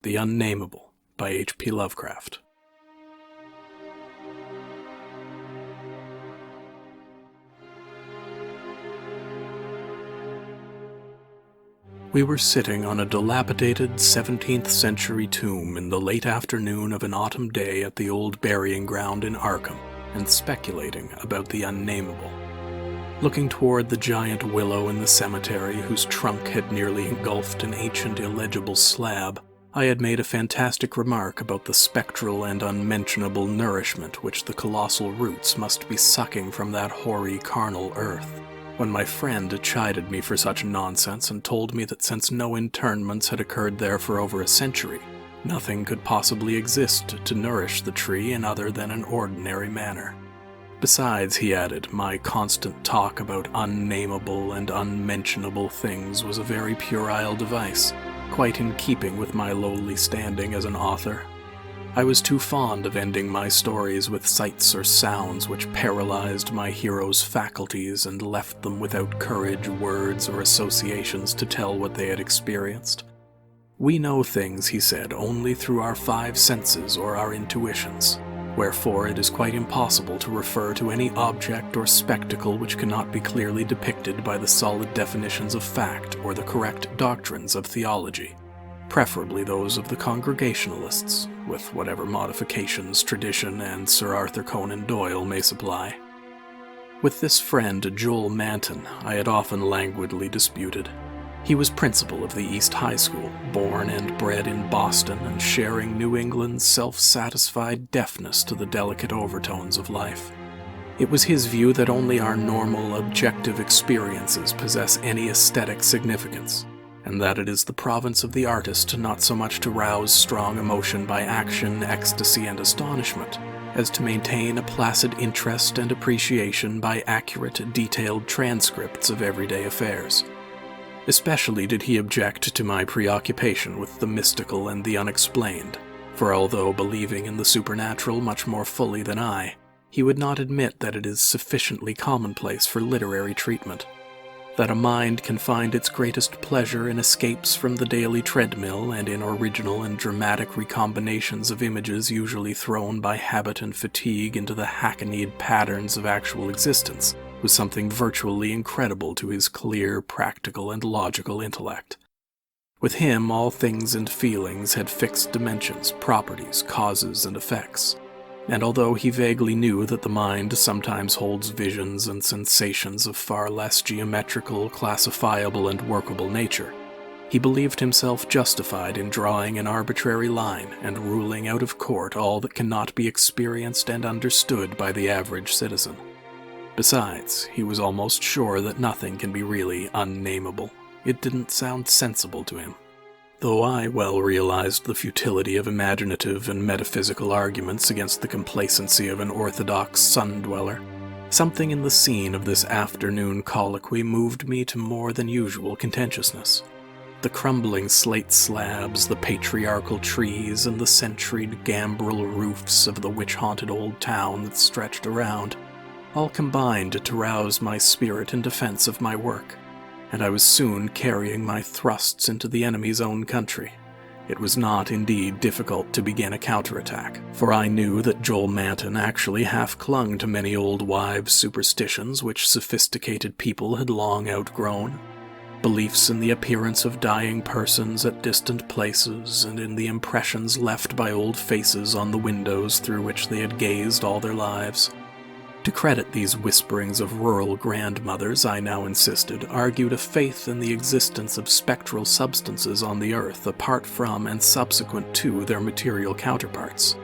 The Unnamable by H.P. Lovecraft. We were sitting on a dilapidated 17th century tomb in the late afternoon of an autumn day at the old burying ground in Arkham, and speculating about the Unnamable. Looking toward the giant willow in the cemetery whose trunk had nearly engulfed an ancient illegible slab, I had made a fantastic remark about the spectral and unmentionable nourishment which the colossal roots must be sucking from that hoary carnal earth, when my friend chided me for such nonsense and told me that since no internments had occurred there for over a century, nothing could possibly exist to nourish the tree in other than an ordinary manner. Besides, he added, my constant talk about unnamable and unmentionable things was a very puerile device, quite in keeping with my lowly standing as an author. I was too fond of ending my stories with sights or sounds which paralyzed my heroes' faculties and left them without courage, words, or associations to tell what they had experienced. We know things, he said, only through our five senses or our intuitions. Wherefore it is quite impossible to refer to any object or spectacle which cannot be clearly depicted by the solid definitions of fact or the correct doctrines of theology, preferably those of the Congregationalists, with whatever modifications tradition and Sir Arthur Conan Doyle may supply. With this friend, Joel Manton, I had often languidly disputed. He was principal of the East High School, born and bred in Boston and sharing New England's self-satisfied deafness to the delicate overtones of life. It was his view that only our normal, objective experiences possess any aesthetic significance, and that it is the province of the artist not so much to rouse strong emotion by action, ecstasy, and astonishment, as to maintain a placid interest and appreciation by accurate, detailed transcripts of everyday affairs. Especially did he object to my preoccupation with the mystical and the unexplained, for although believing in the supernatural much more fully than I, he would not admit that it is sufficiently commonplace for literary treatment, that a mind can find its greatest pleasure in escapes from the daily treadmill and in original and dramatic recombinations of images usually thrown by habit and fatigue into the hackneyed patterns of actual existence, was something virtually incredible to his clear, practical, and logical intellect. With him, all things and feelings had fixed dimensions, properties, causes, and effects, and although he vaguely knew that the mind sometimes holds visions and sensations of far less geometrical, classifiable, and workable nature, he believed himself justified in drawing an arbitrary line and ruling out of court all that cannot be experienced and understood by the average citizen. Besides, he was almost sure that nothing can be really unnamable. It didn't sound sensible to him. Though I well realized the futility of imaginative and metaphysical arguments against the complacency of an orthodox sun-dweller, something in the scene of this afternoon colloquy moved me to more than usual contentiousness. The crumbling slate slabs, the patriarchal trees, and the centuried gambrel roofs of the witch-haunted old town that stretched around all combined to rouse my spirit in defense of my work, and I was soon carrying my thrusts into the enemy's own country. It was not, indeed, difficult to begin a counterattack, for I knew that Joel Manton actually half clung to many old wives' superstitions which sophisticated people had long outgrown, beliefs in the appearance of dying persons at distant places and in the impressions left by old faces on the windows through which they had gazed all their lives. To credit these whisperings of rural grandmothers, I now insisted, argued a faith in the existence of spectral substances on the earth apart from and subsequent to their material counterparts.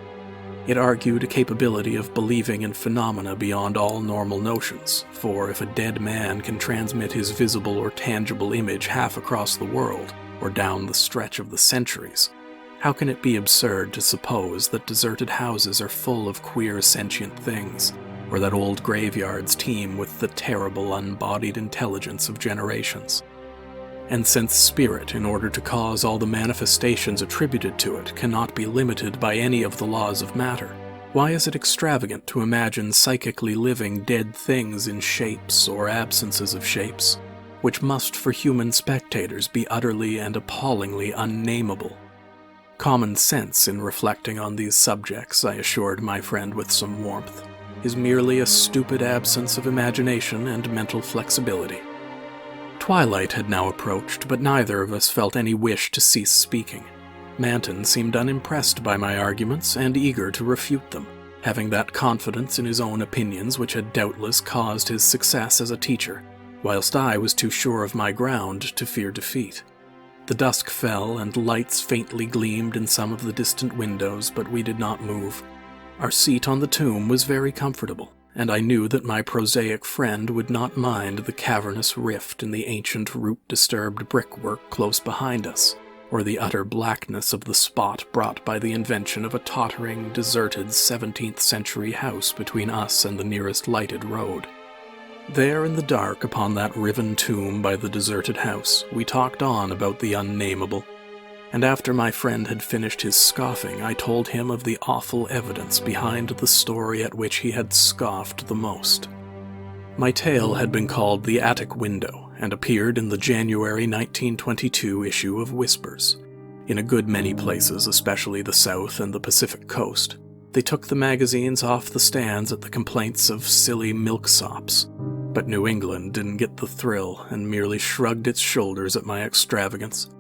It argued a capability of believing in phenomena beyond all normal notions, for if a dead man can transmit his visible or tangible image half across the world, or down the stretch of the centuries, how can it be absurd to suppose that deserted houses are full of queer sentient things, or that old graveyards teem with the terrible unbodied intelligence of generations? And since spirit, in order to cause all the manifestations attributed to it, cannot be limited by any of the laws of matter, why is it extravagant to imagine psychically living dead things in shapes or absences of shapes, which must for human spectators be utterly and appallingly unnamable? Common sense in reflecting on these subjects, I assured my friend with some warmth, is merely a stupid absence of imagination and mental flexibility. Twilight had now approached, but neither of us felt any wish to cease speaking. Manton seemed unimpressed by my arguments and eager to refute them, having that confidence in his own opinions which had doubtless caused his success as a teacher, whilst I was too sure of my ground to fear defeat. The dusk fell, and lights faintly gleamed in some of the distant windows, but we did not move. Our seat on the tomb was very comfortable, and I knew that my prosaic friend would not mind the cavernous rift in the ancient root-disturbed brickwork close behind us, or the utter blackness of the spot brought by the invention of a tottering, deserted 17th-century house between us and the nearest lighted road. There in the dark upon that riven tomb by the deserted house, we talked on about the Unnamable, and after my friend had finished his scoffing, I told him of the awful evidence behind the story at which he had scoffed the most. My tale had been called The Attic Window, and appeared in the January 1922 issue of Whispers. In a good many places, especially the South and the Pacific Coast, they took the magazines off the stands at the complaints of silly milksops. But New England didn't get the thrill and merely shrugged its shoulders at my extravagance.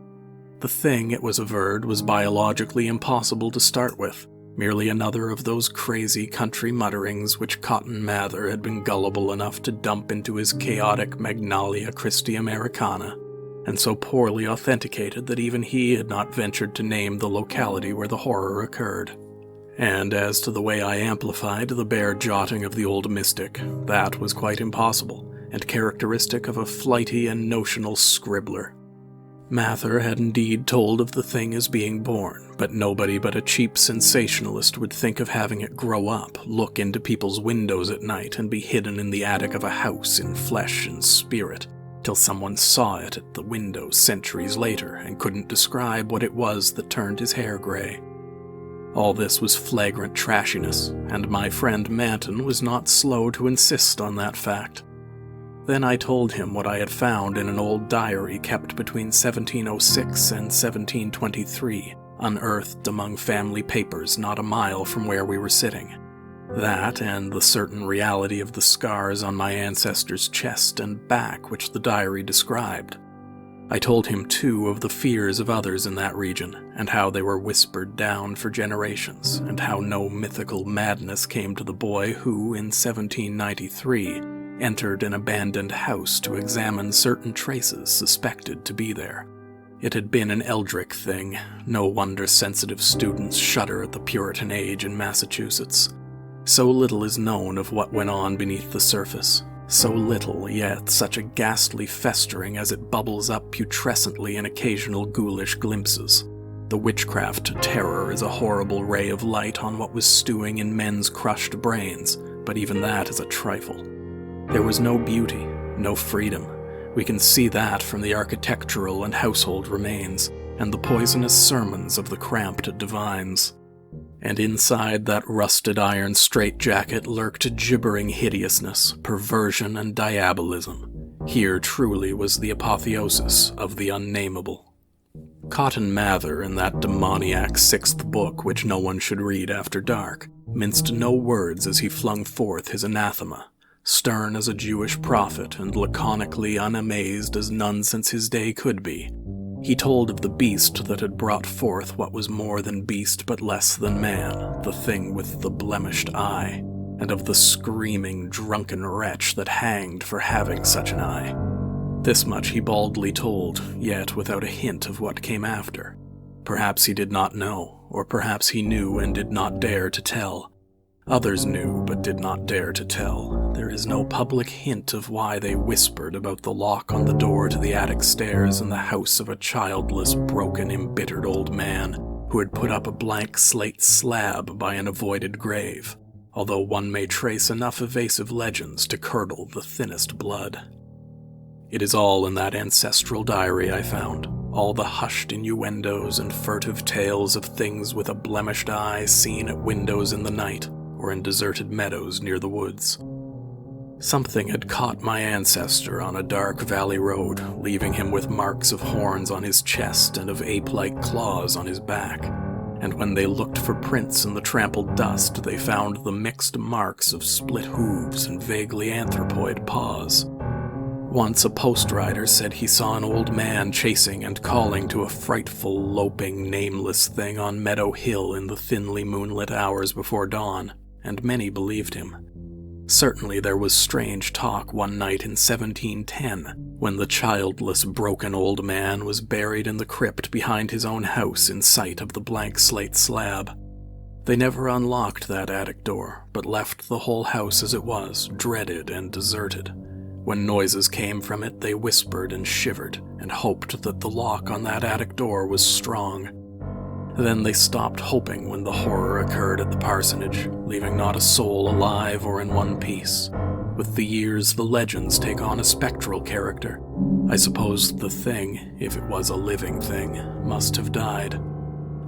The thing, it was averred, was biologically impossible to start with, merely another of those crazy country mutterings which Cotton Mather had been gullible enough to dump into his chaotic Magnalia Christi Americana, and so poorly authenticated that even he had not ventured to name the locality where the horror occurred. And as to the way I amplified the bare jotting of the old mystic, that was quite impossible, and characteristic of a flighty and notional scribbler. Mather had indeed told of the thing as being born, but nobody but a cheap sensationalist would think of having it grow up, look into people's windows at night, and be hidden in the attic of a house in flesh and spirit, till someone saw it at the window centuries later and couldn't describe what it was that turned his hair gray. All this was flagrant trashiness, and my friend Manton was not slow to insist on that fact. Then I told him what I had found in an old diary kept between 1706 and 1723, unearthed among family papers not a mile from where we were sitting. That, and the certain reality of the scars on my ancestor's chest and back which the diary described. I told him, too, of the fears of others in that region, and how they were whispered down for generations, and how no mythical madness came to the boy who, in 1793, entered an abandoned house to examine certain traces suspected to be there. It had been an eldritch thing. No wonder sensitive students shudder at the Puritan age in Massachusetts. So little is known of what went on beneath the surface. So little, yet such a ghastly festering as it bubbles up putrescently in occasional ghoulish glimpses. The witchcraft terror is a horrible ray of light on what was stewing in men's crushed brains, but even that is a trifle. There was no beauty, no freedom. We can see that from the architectural and household remains, and the poisonous sermons of the cramped divines. And inside that rusted iron straitjacket lurked gibbering hideousness, perversion, and diabolism. Here truly was the apotheosis of the Unnamable. Cotton Mather, in that demoniac sixth book which no one should read after dark, minced no words as he flung forth his anathema, stern as a Jewish prophet and laconically unamazed as none since his day could be. He told of the beast that had brought forth what was more than beast but less than man, the thing with the blemished eye, and of the screaming, drunken wretch that hanged for having such an eye. This much he baldly told, yet without a hint of what came after. Perhaps he did not know, or perhaps he knew and did not dare to tell. Others knew, but did not dare to tell. There is no public hint of why they whispered about the lock on the door to the attic stairs in the house of a childless, broken, embittered old man who had put up a blank slate slab by an avoided grave, although one may trace enough evasive legends to curdle the thinnest blood. It is all in that ancestral diary I found, all the hushed innuendos and furtive tales of things with a blemished eye seen at windows in the night, or in deserted meadows near the woods. Something had caught my ancestor on a dark valley road, leaving him with marks of horns on his chest and of ape-like claws on his back. and when they looked for prints in the trampled dust, they found the mixed marks of split hooves and vaguely anthropoid paws. Once a post rider said he saw an old man chasing and calling to a frightful, loping, nameless thing on Meadow Hill in the thinly moonlit hours before dawn, and many believed him. Certainly there was strange talk one night in 1710, when the childless, broken old man was buried in the crypt behind his own house in sight of the blank slate slab. They never unlocked that attic door, but left the whole house as it was, dreaded and deserted. When noises came from it, they whispered and shivered, and hoped that the lock on that attic door was strong. Then they stopped hoping when the horror occurred at the parsonage, leaving not a soul alive or in one piece. With the years, the legends take on a spectral character. I suppose the thing, if it was a living thing, must have died.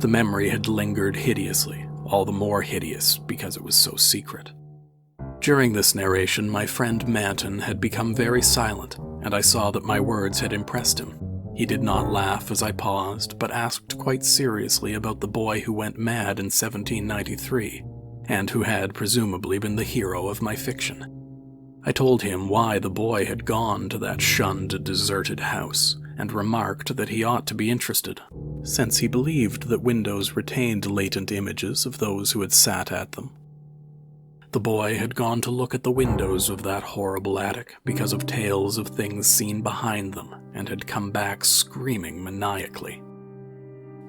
The memory had lingered hideously, all the more hideous because it was so secret. During this narration, my friend Manton had become very silent, and I saw that my words had impressed him. He did not laugh as I paused, but asked quite seriously about the boy who went mad in 1793, and who had presumably been the hero of my fiction. I told him why the boy had gone to that shunned, deserted house, and remarked that he ought to be interested, since he believed that windows retained latent images of those who had sat at them. The boy had gone to look at the windows of that horrible attic because of tales of things seen behind them, and had come back screaming maniacally.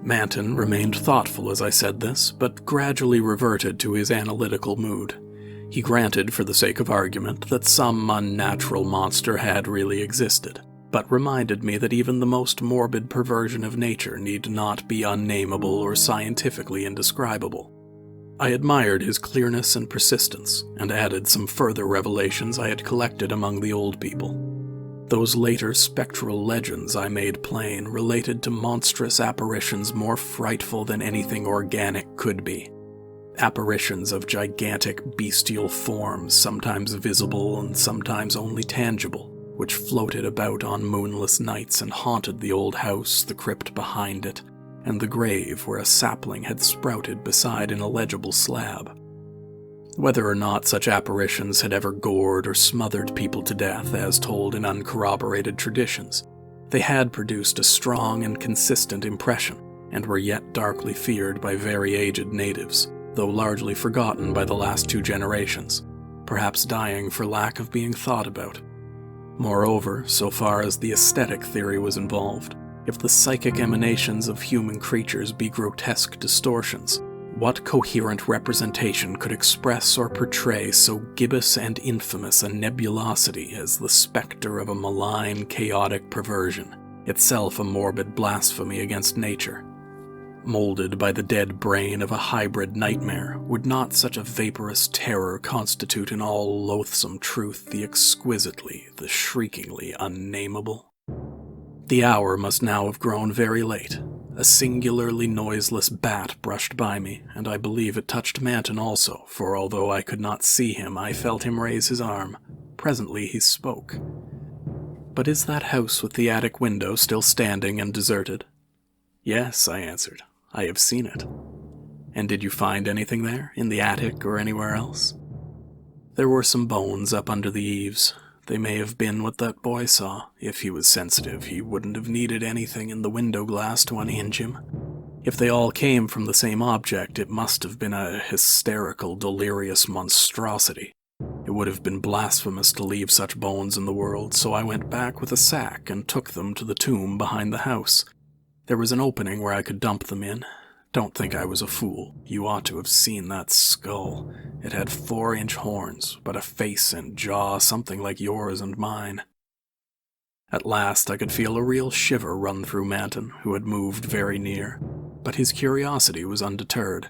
Manton remained thoughtful as I said this, but gradually reverted to his analytical mood. He granted, for the sake of argument, that some unnatural monster had really existed, but reminded me that even the most morbid perversion of nature need not be unnamable or scientifically indescribable. I admired his clearness and persistence, and added some further revelations I had collected among the old people. Those later spectral legends I made plain related to monstrous apparitions more frightful than anything organic could be. Apparitions of gigantic bestial forms, sometimes visible and sometimes only tangible, which floated about on moonless nights and haunted the old house, the crypt behind it, and the grave where a sapling had sprouted beside an illegible slab. Whether or not such apparitions had ever gored or smothered people to death, as told in uncorroborated traditions, they had produced a strong and consistent impression, and were yet darkly feared by very aged natives, though largely forgotten by the last 2 generations, perhaps dying for lack of being thought about. Moreover, so far as the aesthetic theory was involved, if the psychic emanations of human creatures be grotesque distortions, what coherent representation could express or portray so gibbous and infamous a nebulosity as the specter of a malign, chaotic perversion, itself a morbid blasphemy against nature? Molded by the dead brain of a hybrid nightmare, would not such a vaporous terror constitute in all loathsome truth the exquisitely, the shriekingly unnamable? The hour must now have grown very late. A singularly noiseless bat brushed by me, and I believe it touched Manton also, for although I could not see him, I felt him raise his arm. Presently he spoke. "But is that house with the attic window still standing and deserted?" "Yes," I answered. "I have seen it." "And did you find anything there, in the attic or anywhere else?" "There were some bones up under the eaves. They may have been what that boy saw. If he was sensitive, he wouldn't have needed anything in the window glass to unhinge him. If they all came from the same object, it must have been a hysterical, delirious monstrosity. It would have been blasphemous to leave such bones in the world, so I went back with a sack and took them to the tomb behind the house. There was an opening where I could dump them in. Don't think I was a fool. You ought to have seen that skull. It had 4-inch horns, but a face and jaw something like yours and mine." At last I could feel a real shiver run through Manton, who had moved very near, but his curiosity was undeterred.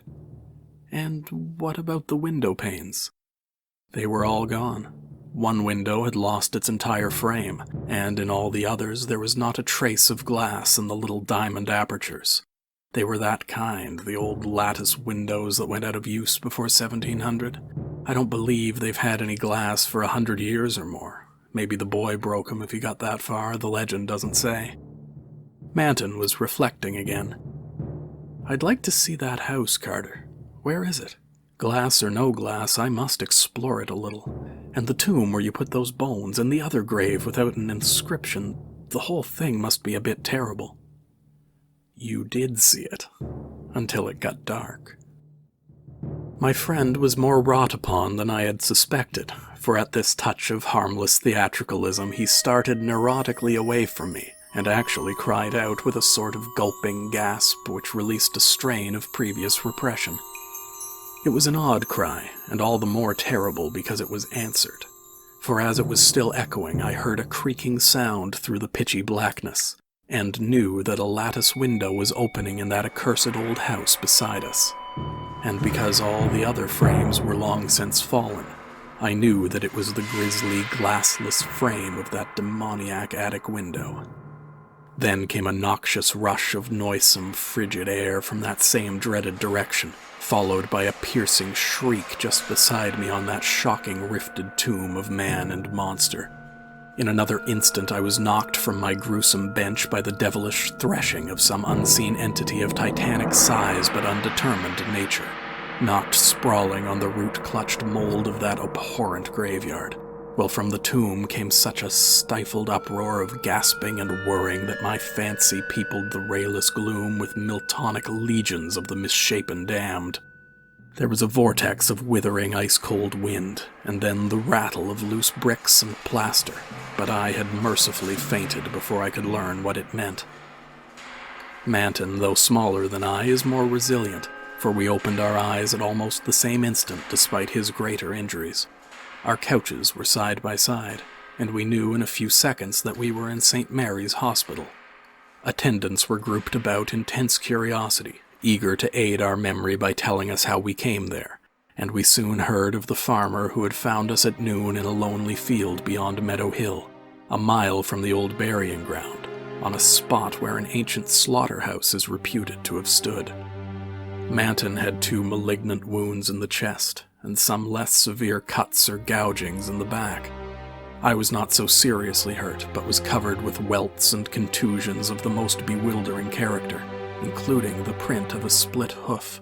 "And what about the window panes?" "They were all gone. One window had lost its entire frame, and in all the others there was not a trace of glass in the little diamond apertures. They were that kind, the old lattice windows that went out of use before 1700. I don't believe they've had any glass for 100 years or more. Maybe the boy broke 'em if he got that far, the legend doesn't say." Manton was reflecting again. I'd like to see that house, Carter. Where is it? Glass or no glass, I must explore it a little. And the tomb where you put those bones, and the other grave without an inscription, the whole thing must be a bit terrible. You did see it, until it got dark. My friend was more wrought upon than I had suspected, for at this touch of harmless theatricalism he started neurotically away from me, and actually cried out with a sort of gulping gasp which released a strain of previous repression. It was an odd cry, and all the more terrible because it was answered, for as it was still echoing I heard a creaking sound through the pitchy blackness, and knew that a lattice window was opening in that accursed old house beside us. And because all the other frames were long since fallen, I knew that it was the grisly, glassless frame of that demoniac attic window. Then came a noxious rush of noisome, frigid air from that same dreaded direction, followed by a piercing shriek just beside me on that shocking rifted tomb of man and monster. In another instant I was knocked from my gruesome bench by the devilish threshing of some unseen entity of titanic size but undetermined nature, knocked sprawling on the root-clutched mold of that abhorrent graveyard, while from the tomb came such a stifled uproar of gasping and whirring that my fancy peopled the rayless gloom with Miltonic legions of the misshapen damned. There was a vortex of withering ice-cold wind, and then the rattle of loose bricks and plaster, but I had mercifully fainted before I could learn what it meant. Manton, though smaller than I, is more resilient, for we opened our eyes at almost the same instant despite his greater injuries. Our couches were side by side, and we knew in a few seconds that we were in St. Mary's Hospital. Attendants were grouped about in tense curiosity, eager to aid our memory by telling us how we came there, and we soon heard of the farmer who had found us at noon in a lonely field beyond Meadow Hill, a mile from the old burying ground, on a spot where an ancient slaughterhouse is reputed to have stood. Manton had 2 malignant wounds in the chest, and some less severe cuts or gougings in the back. I was not so seriously hurt, but was covered with welts and contusions of the most bewildering character, including the print of a split hoof.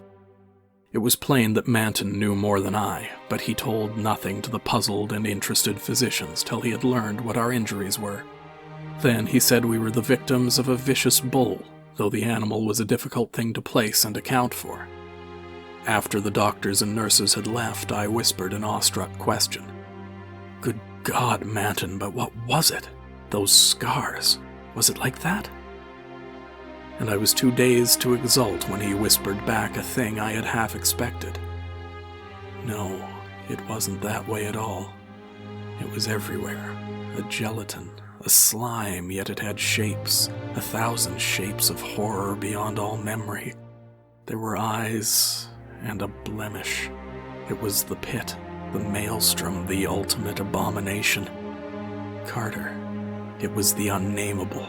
It was plain that Manton knew more than I, but he told nothing to the puzzled and interested physicians till he had learned what our injuries were. Then he said we were the victims of a vicious bull, though the animal was a difficult thing to place and account for. After the doctors and nurses had left, I whispered an awestruck question. Good God, Manton, but what was it? Those scars. Was it like that? And I was too dazed to exult when he whispered back a thing I had half expected. No, it wasn't that way at all. It was everywhere. A gelatin, a slime, yet it had shapes, 1,000 shapes of horror beyond all memory. There were eyes and a blemish. It was the pit, the maelstrom, the ultimate abomination. Carter, it was the Unnamable.